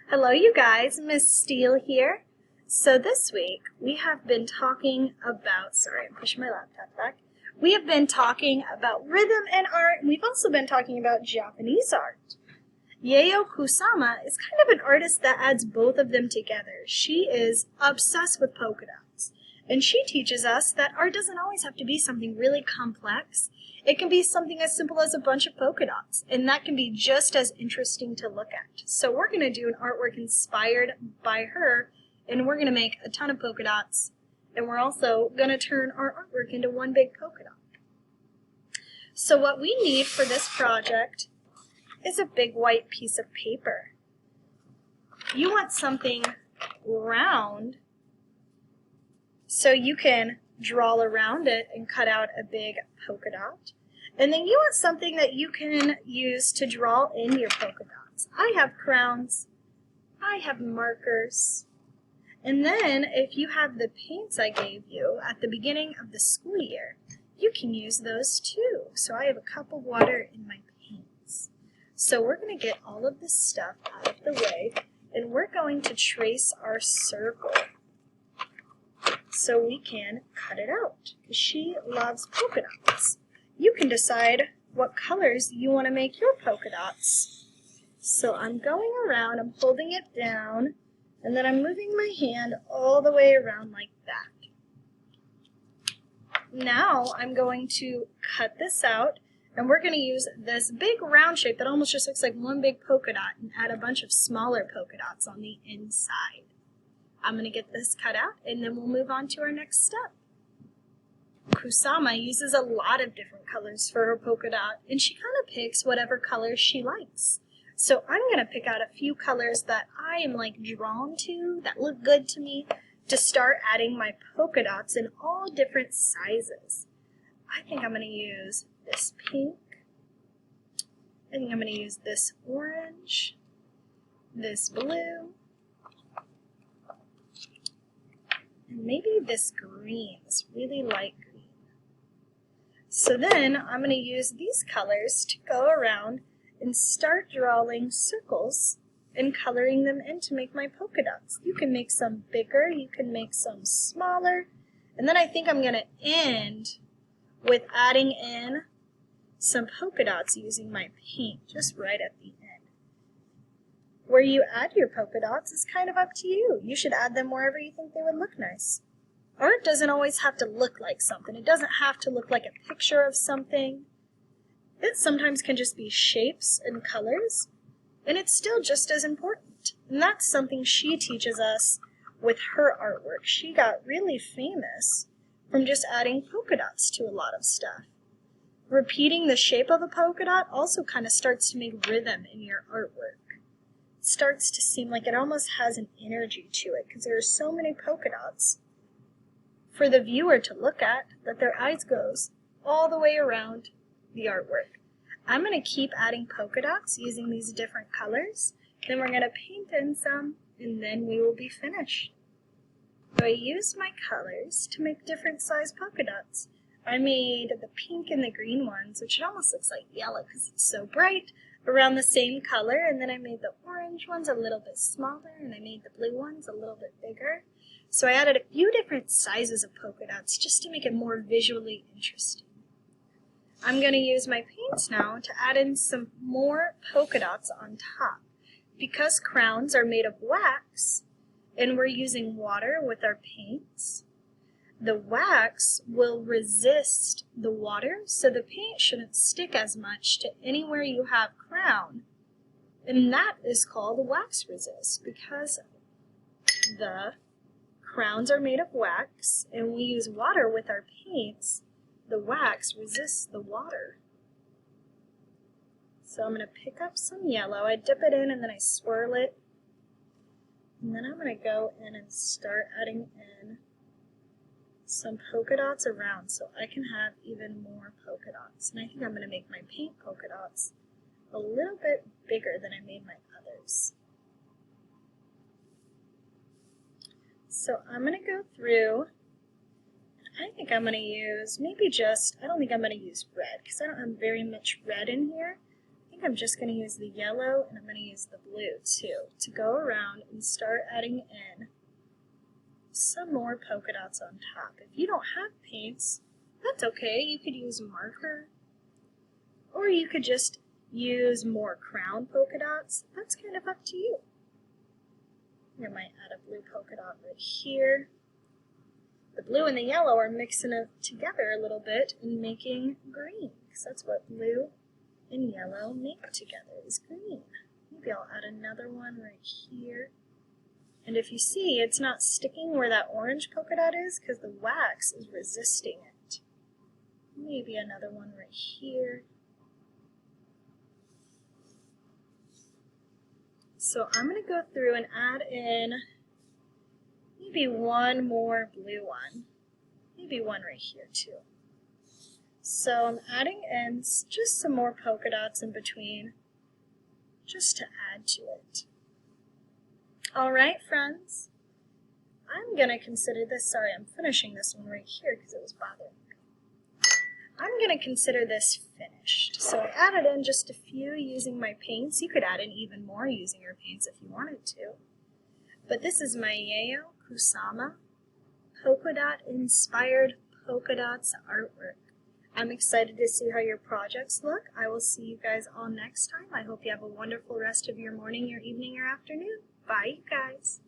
Hello you guys, Miss Steele here. So this week we have been talking about, sorry I'm pushing my laptop back, we have been talking about rhythm and art, and we've also been talking about Japanese art. Yayoi Kusama is kind of an artist that adds both of them together. She is obsessed with polka dots, and she teaches us that art doesn't always have to be something really complex. It can be something as simple as a bunch of polka dots, and that can be just as interesting to look at. So we're going to do an artwork inspired by her, and we're going to make a ton of polka dots, and we're also going to turn our artwork into one big polka dot. So what we need for this project is a big white piece of paper. You want something round so you can draw around it and cut out a big polka dot. And then you want something that you can use to draw in your polka dots. I have crowns, I have markers, and then if you have the paints I gave you at the beginning of the school year, you can use those too. So I have a cup of water in my paints. So we're going to get all of this stuff out of the way, and we're going to trace our circle so we can cut it out. She loves polka dots. You can decide what colors you want to make your polka dots. So I'm going around, I'm holding it down, and then I'm moving my hand all the way around like that. Now I'm going to cut this out, and we're going to use this big round shape that almost just looks like one big polka dot and add a bunch of smaller polka dots on the inside. I'm going to get this cut out, and then we'll move on to our next step. Kusama uses a lot of different colors for her polka dot, and she kind of picks whatever colors she likes. So I'm going to pick out a few colors that I am like drawn to, that look good to me, to start adding my polka dots in all different sizes. I think I'm going to use this pink. I think I'm going to use this orange, this blue, and maybe this green, this really light green. So then I'm going to use these colors to go around and start drawing circles and coloring them in to make my polka dots. You can make some bigger, you can make some smaller, and then I think I'm going to end with adding in some polka dots using my paint just right at the end. Where you add your polka dots is kind of up to you. You should add them wherever you think they would look nice. Art doesn't always have to look like something. It doesn't have to look like a picture of something. It sometimes can just be shapes and colors, and it's still just as important. And that's something she teaches us with her artwork. She got really famous from just adding polka dots to a lot of stuff. Repeating the shape of a polka dot also kind of starts to make rhythm in your artwork. It starts to seem like it almost has an energy to it because there are so many polka dots for the viewer to look at that their eyes goes all the way around the artwork. I'm going to keep adding polka dots using these different colors. Then we're going to paint in some, and then we will be finished. So I used my colors to make different size polka dots. I made the pink and the green ones, which it almost looks like yellow because it's so bright, around the same color, and then I made the orange ones a little bit smaller, and I made the blue ones a little bit bigger. So I added a few different sizes of polka dots just to make it more visually interesting. I'm going to use my paints now to add in some more polka dots on top. Because crowns are made of wax, and we're using water with our paints, the wax will resist the water, so the paint shouldn't stick as much to anywhere you have crown. And that is called wax resist, because the crowns are made of wax, and we use water with our paints. The wax resists the water. So I'm going to pick up some yellow. I dip it in and then I swirl it. And then I'm going to go in and start adding in some polka dots around so I can have even more polka dots. And I think I'm going to make my paint polka dots a little bit bigger than I made my others. So I'm going to go through, and I think I'm going to use maybe just, I don't think I'm going to use red because I don't have very much red in here. I think I'm just going to use the yellow and I'm going to use the blue too to go around and start adding in some more polka dots on top. If you don't have paints, that's okay. You could use a marker, or you could just use more crown polka dots. That's kind of up to you. I might add a blue polka dot right here. The blue and the yellow are mixing it together a little bit and making green, because that's what blue and yellow make together, is green. Maybe I'll add another one right here. And if you see, it's not sticking where that orange polka dot is because the wax is resisting it. Maybe another one right here. So I'm going to go through and add in maybe one more blue one. Maybe one right here too. So I'm adding in just some more polka dots in between, just to add to it. Alright friends, I'm going to consider this, sorry I'm finishing this one right here because it was bothering me. I'm going to consider this finished. So I added in just a few using my paints. You could add in even more using your paints if you wanted to. But this is my Yayoi Kusama polka dot inspired polka dots artwork. I'm excited to see how your projects look. I will see you guys all next time. I hope you have a wonderful rest of your morning, your evening, your afternoon. Bye, you guys.